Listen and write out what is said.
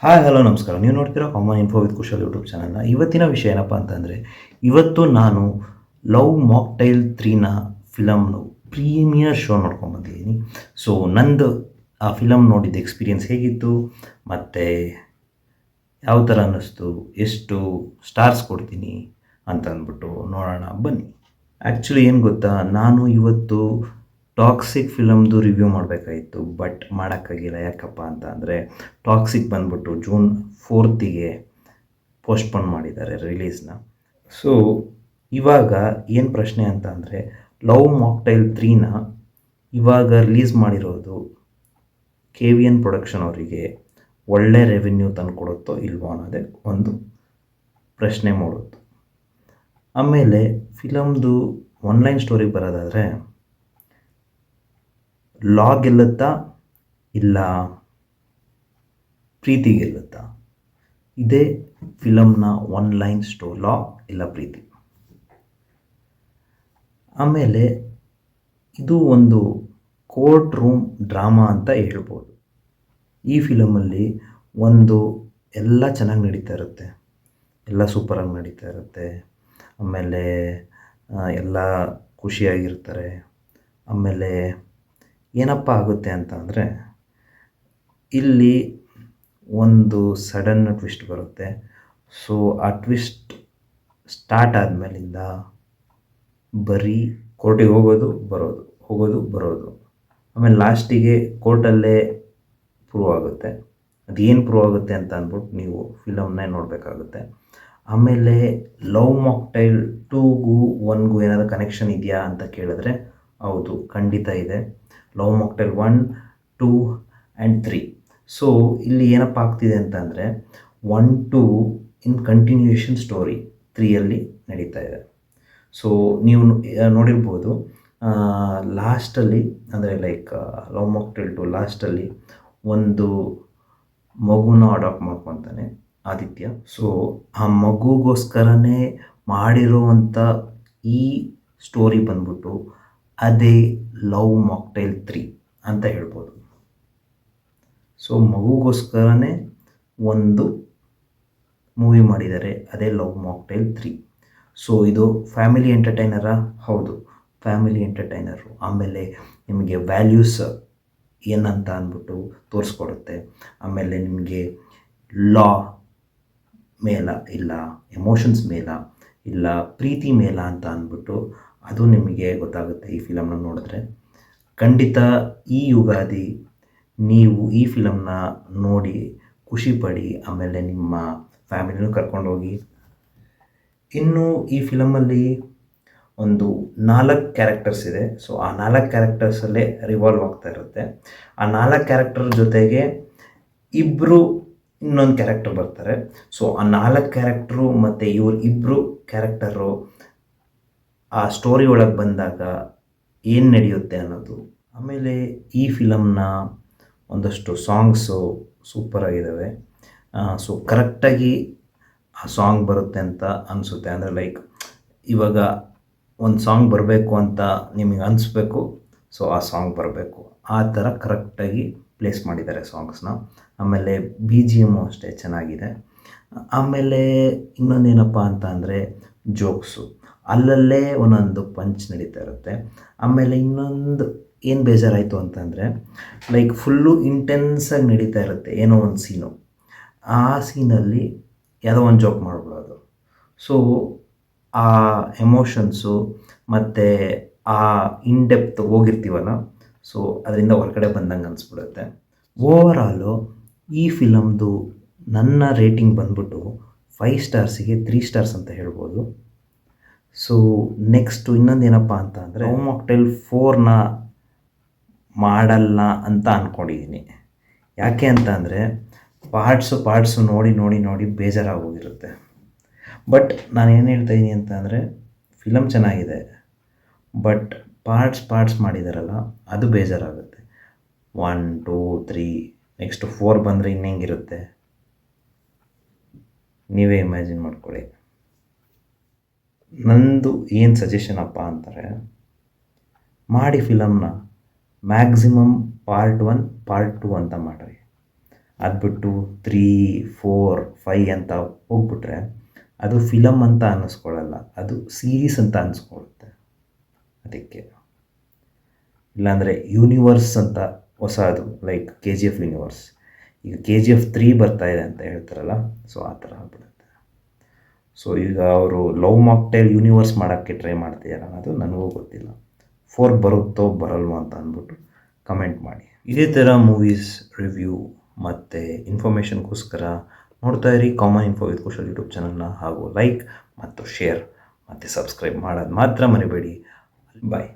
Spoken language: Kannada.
ಹಾಯ್ ಹಲೋ ನಮಸ್ಕಾರ. ನೀವು ನೋಡ್ತೀರಾ common info with Kushal YouTube ಚಾನಲ್ನ. ಇವತ್ತಿನ ವಿಷಯ ಏನಪ್ಪ ಅಂತಂದರೆ, ಇವತ್ತು ನಾನು ಲವ್ ಮಾಕ್ಟೈಲ್ 3ನ ಫಿಲಮ್ನು ಪ್ರೀಮಿಯರ್ ಶೋ ನೋಡ್ಕೊಂಬಂದಿದ್ದೀನಿ. ಸೊ ನಂದು ಆ ಫಿಲಮ್ ನೋಡಿದ ಎಕ್ಸ್ಪೀರಿಯನ್ಸ್ ಹೇಗಿತ್ತು, ಮತ್ತು ಯಾವ ಥರ ಅನ್ನಿಸ್ತು, ಎಷ್ಟು ಸ್ಟಾರ್ಸ್ ಕೊಡ್ತೀನಿ ಅಂತ ಅಂದ್ಬಿಟ್ಟು ನೋಡೋಣ ಬನ್ನಿ. ಆ್ಯಕ್ಚುಲಿ ಏನು ಗೊತ್ತಾ, ನಾನು ಇವತ್ತು ಟಾಕ್ಸಿಕ್ ಫಿಲಮ್ದು ರಿವ್ಯೂ ಮಾಡಬೇಕಾಗಿತ್ತು, ಬಟ್ ಮಾಡೋಕ್ಕಾಗಿಲ್ಲ. ಯಾಕಪ್ಪ ಅಂತ ಅಂದರೆ, ಟಾಕ್ಸಿಕ್ ಬಂದ್ಬಿಟ್ಟು ಜೂನ್ 4ಗೆ ಪೋಸ್ಟ್ಪೋನ್ ಮಾಡಿದ್ದಾರೆ ರಿಲೀಸ್ನ. ಸೊ ಇವಾಗ ಏನು ಪ್ರಶ್ನೆ ಅಂತ ಅಂದರೆ, ಲವ್ ಮಾಕ್ಟೈಲ್ 3ನ ಇವಾಗ ರಿಲೀಸ್ ಮಾಡಿರೋದು KVN ಪ್ರೊಡಕ್ಷನ್ ಅವರಿಗೆ ಒಳ್ಳೆ ರೆವೆನ್ಯೂ ತಂದುಕೊಡುತ್ತೋ ಇಲ್ವೋ ಅನ್ನೋದೇ ಒಂದು ಪ್ರಶ್ನೆ ಮೂಡುತ್ತೆ. ಆಮೇಲೆ ಫಿಲಮ್ದು ಆನ್ಲೈನ್ ಸ್ಟೋರಿ ಬರೋದಾದರೆ, ಲಾ ಗೆಲ್ಲುತ್ತಾ ಇಲ್ಲ ಪ್ರೀತಿ ಗೆಲ್ಲುತ್ತಾ, ಇದೇ ಫಿಲಮ್ನ ಆನ್ಲೈನ್ ಸ್ಟೋರಿ. ಲಾ ಇಲ್ಲ ಪ್ರೀತಿ. ಆಮೇಲೆ ಇದು ಒಂದು ಕೋರ್ಟ್ ರೂಮ್ ಡ್ರಾಮಾ ಅಂತ ಹೇಳ್ಬೋದು. ಈ ಫಿಲಮಲ್ಲಿ ಒಂದು ಎಲ್ಲ ಚೆನ್ನಾಗಿ ನಡೀತಾ ಇರುತ್ತೆ, ಎಲ್ಲ ಸೂಪರಾಗಿ ನಡೀತಾ ಇರುತ್ತೆ. ಆಮೇಲೆ ಎಲ್ಲ ಖುಷಿಯಾಗಿರ್ತಾರೆ. ಆಮೇಲೆ ಏನಪ್ಪ ಆಗುತ್ತೆ ಅಂತ ಅಂದರೆ, ಇಲ್ಲಿ ಒಂದು ಸಡನ್ ಟ್ವಿಸ್ಟ್ ಬರುತ್ತೆ. ಸೊ ಆ ಟ್ವಿಸ್ಟ್ ಸ್ಟಾರ್ಟ್ ಆದಮೇಲಿಂದ ಬರೀ ಕೋರ್ಟಿಗೆ ಹೋಗೋದು ಬರೋದು. ಆಮೇಲೆ ಲಾಸ್ಟಿಗೆ ಕೋರ್ಟಲ್ಲೇ ಪ್ರೂವ್ ಆಗುತ್ತೆ. ಅದೇನು ಪ್ರೂವ್ ಆಗುತ್ತೆ ಅಂತ ಅಂದ್ಬಿಟ್ಟು ನೀವು ಫಿಲಮ್ನೇ ನೋಡಬೇಕಾಗುತ್ತೆ. ಆಮೇಲೆ ಲವ್ ಮಾಕ್ಟೈಲ್ 2ಗೂ 1ಗೂ ಏನಾದರೂ ಕನೆಕ್ಷನ್ ಇದೆಯಾ ಅಂತ ಕೇಳಿದ್ರೆ, ಹೌದು, ಖಂಡಿತ ಇದೆ. Love mocktail 1, 2 and 3. ಸೊ ಇಲ್ಲಿ ಏನಪ್ಪ ಆಗ್ತಿದೆ ಅಂತ ಅಂದರೆ, 1, 2 ಇನ್ ಕಂಟಿನ್ಯೂಯೇಷನ್ ಸ್ಟೋರಿ 3ಯಲ್ಲಿ ನಡೀತಾ ಇದೆ. ಸೊ ನೀವು ನೋಡಿರ್ಬೋದು, ಲಾಸ್ಟಲ್ಲಿ ಅಂದರೆ ಲೈಕ್ ಲವ್ ಮಾಕ್ಟೈಲ್ 2 ಲಾಸ್ಟಲ್ಲಿ ಒಂದು ಮಗುನ ಅಡಾಪ್ಟ್ ಮಾಡ್ಕೊತಾನೆ ಆದಿತ್ಯ. ಸೊ ಆ ಮಗುಗೋಸ್ಕರನೇ ಮಾಡಿರುವಂಥ ಈ ಸ್ಟೋರಿ ಬಂದ್ಬಿಟ್ಟು ಅದೇ ಲವ್ ಮಾಕ್ಟೈಲ್ 3 ಅಂತ ಹೇಳ್ಬೋದು. ಸೊ ಮಗುಗೋಸ್ಕರನೇ ಒಂದು ಮೂವಿ ಮಾಡಿದ್ದಾರೆ, ಅದೇ ಲವ್ ಮಾಕ್ಟೈಲ್ 3. ಸೊ ಇದು ಫ್ಯಾಮಿಲಿ ಎಂಟರ್ಟೈನರಾ? ಹೌದು, ಫ್ಯಾಮಿಲಿ ಎಂಟರ್ಟೈನರು. ಆಮೇಲೆ ನಿಮಗೆ ವ್ಯಾಲ್ಯೂಸ್ ಏನಂತ ಅಂದ್ಬಿಟ್ಟು ತೋರಿಸ್ಕೊಡುತ್ತೆ. ಆಮೇಲೆ ನಿಮಗೆ ಲಾ ಮೇಲ ಇಲ್ಲ ಎಮೋಷನ್ಸ್ ಮೇಲ ಇಲ್ಲ ಪ್ರೀತಿ ಮೇಲ ಅಂತ ಅಂದ್ಬಿಟ್ಟು ಅದು ನಿಮಗೆ ಗೊತ್ತಾಗುತ್ತೆ ಈ ಫಿಲಮ್ನ ನೋಡಿದ್ರೆ. ಖಂಡಿತ ಈ ಯುಗಾದಿ ನೀವು ಈ ಫಿಲಮ್ನ ನೋಡಿ ಖುಷಿಪಡಿ. ಆಮೇಲೆ ನಿಮ್ಮ ಫ್ಯಾಮಿಲಿನೂ ಕರ್ಕೊಂಡೋಗಿ. ಇನ್ನು ಈ ಫಿಲಮಲ್ಲಿ ಒಂದು 4 ಕ್ಯಾರೆಕ್ಟರ್ಸ್ ಇದೆ. ಸೊ ಆ 4 ಕ್ಯಾರೆಕ್ಟರ್ಸಲ್ಲೇ ರಿವಾಲ್ವ್ ಆಗ್ತಾ ಇರುತ್ತೆ. ಆ 4 ಕ್ಯಾರೆಕ್ಟರ್ ಜೊತೆಗೆ ಇಬ್ಬರು ಇನ್ನೊಂದು ಕ್ಯಾರೆಕ್ಟರ್ ಬರ್ತಾರೆ. ಸೊ ಆ 4 ಕ್ಯಾರೆಕ್ಟ್ರು ಮತ್ತು ಇಬ್ಬರು ಕ್ಯಾರೆಕ್ಟರು ಆ ಸ್ಟೋರಿ ಒಳಗೆ ಬಂದಾಗ ಏನು ನಡೆಯುತ್ತೆ ಅನ್ನೋದು. ಆಮೇಲೆ ಈ ಫಿಲಮ್ನ ಒಂದಷ್ಟು ಸಾಂಗ್ಸು ಸೂಪರಾಗಿದ್ದಾವೆ. ಸೊ ಕರೆಕ್ಟಾಗಿ ಆ ಸಾಂಗ್ ಬರುತ್ತೆ ಅಂತ ಅನಿಸುತ್ತೆ. ಅಂದರೆ ಲೈಕ್ ಇವಾಗ ಒಂದು ಸಾಂಗ್ ಬರಬೇಕು ಅಂತ ನಿಮಗೆ ಅನಿಸ್ಬೇಕು, ಸೊ ಆ ಸಾಂಗ್ ಬರಬೇಕು, ಆ ಥರ ಕರೆಕ್ಟಾಗಿ ಪ್ಲೇಸ್ ಮಾಡಿದ್ದಾರೆ ಸಾಂಗ್ಸ್ನ. ಆಮೇಲೆ BGM ಅಷ್ಟೇ ಚೆನ್ನಾಗಿದೆ. ಆಮೇಲೆ ಇನ್ನೊಂದೇನಪ್ಪ ಅಂತ ಅಂದರೆ ಜೋಕ್ಸು ಅಲ್ಲಲ್ಲೇ ಒಂದೊಂದು ಪಂಚ್ ನಡೀತಾ ಇರುತ್ತೆ. ಆಮೇಲೆ ಇನ್ನೊಂದು ಏನು ಬೇಜಾರಾಯಿತು ಅಂತಂದರೆ, ಲೈಕ್ ಫುಲ್ಲು ಇಂಟೆನ್ಸಾಗಿ ನಡೀತಾ ಇರುತ್ತೆ ಏನೋ ಒಂದು ಸೀನು. ಆ ಸೀನಲ್ಲಿ ಯಾವುದೋ ಒಂದು ಜೋಕ್ ಮಾಡ್ಬಿಡೋದು. ಸೊ ಆ ಎಮೋಷನ್ಸು ಮತ್ತು ಆ ಇನ್ಡೆಪ್ತ್ ಹೋಗಿರ್ತೀವಲ್ಲ, ಸೊ ಅದರಿಂದ ಹೊರಗಡೆ ಬಂದಂಗೆ ಅನಿಸ್ಬಿಡುತ್ತೆ. ಓವರಾಲು ಈ ಫಿಲಮ್ದು ನನ್ನ ರೇಟಿಂಗ್ ಬಂದ್ಬಿಟ್ಟು 5 ಸ್ಟಾರ್ಸಿಗೆ 3 ಸ್ಟಾರ್ಸ್ ಅಂತ ಹೇಳ್ಬೋದು. ಸೊ ನೆಕ್ಸ್ಟು ಇನ್ನೊಂದೇನಪ್ಪ ಅಂತ ಅಂದರೆ, ಲವ್ ಮಾಕ್ಟೈಲ್ 4ನ ಮಾಡಲ್ಲ ಅಂತ ಅಂದ್ಕೊಂಡಿದ್ದೀನಿ. ಯಾಕೆ ಅಂತ ಅಂದರೆ, ಪಾರ್ಟ್ಸು ನೋಡಿ ಬೇಜಾರಾಗೋಗಿರುತ್ತೆ. ಬಟ್ ನಾನು ಏನು ಹೇಳ್ತಾಯಿದ್ದೀನಿ ಅಂತ ಅಂದರೆ, ಫಿಲಮ್ ಚೆನ್ನಾಗಿದೆ, ಬಟ್ ಪಾರ್ಟ್ಸ್ ಮಾಡಿದಾರಲ್ಲ ಅದು ಬೇಜಾರಾಗುತ್ತೆ. 1, 2, 3 ನೆಕ್ಸ್ಟ್ 4 ಬಂದರೆ ಇನ್ನೆಂಗಿರುತ್ತೆ ನೀವೇ ಇಮ್ಯಾಜಿನ್ ಮಾಡ್ಕೊಳ್ಳಿ. ನಂದು ಏನು ಸಜೆಷನ್ ಅಪ್ಪ ಅಂತಾರೆ, ಮಾಡಿ ಫಿಲಮ್ನ ಮ್ಯಾಕ್ಸಿಮಮ್ ಪಾರ್ಟ್ 1 ಪಾರ್ಟ್ 2 ಅಂತ ಮಾಡಿರಿ. ಅದು ಬಿಟ್ಟು 3, 4, 5 ಅಂತ ಹೋಗ್ಬಿಟ್ರೆ ಅದು ಫಿಲಮ್ ಅಂತ ಅನ್ನಿಸ್ಕೊಳ್ಳಲ್ಲ, ಅದು ಸೀರೀಸ್ ಅಂತ ಅನ್ನಿಸ್ಕೊಳ್ಳುತ್ತೆ. ಅದಕ್ಕೆ ಇಲ್ಲಾಂದರೆ ಯೂನಿವರ್ಸ್ ಅಂತ ಹೊಸದು, ಲೈಕ್ KGF ಯೂನಿವರ್ಸ್, ಈಗ KGF 3 ಬರ್ತಾ ಇದೆ ಅಂತ ಹೇಳ್ತಾರಲ್ಲ, ಸೊ ಆ ಥರ ಆಗ್ಬಿಡುತ್ತೆ. ಸೊ ಈಗ ಅವರು ಲವ್ ಮಾಕ್ಟೇಲ್ ಯೂನಿವರ್ಸ್ ಮಾಡೋಕ್ಕೆ ಟ್ರೈ ಮಾಡ್ತಿದ್ದಾರೆ, ಅದು ನನಗೂ ಗೊತ್ತಿಲ್ಲ. 4 ಬರುತ್ತೋ ಬರಲ್ವೋ ಅಂತ ಅಂದ್ಬಿಟ್ಟು ಕಮೆಂಟ್ ಮಾಡಿ. ಇದೇ ಥರ ಮೂವೀಸ್ ರಿವ್ಯೂ ಮತ್ತು ಇನ್ಫಾರ್ಮೇಷನ್ಗೋಸ್ಕರ ನೋಡ್ತಾ ಇರಿ common info with Kushal YouTube ಚಾನಲ್ನ, ಹಾಗೂ ಲೈಕ್ ಮತ್ತು ಶೇರ್ ಮತ್ತು ಸಬ್ಸ್ಕ್ರೈಬ್ ಮಾಡೋದು ಮಾತ್ರ ಮರಿಬೇಡಿ. ಬಾಯ್.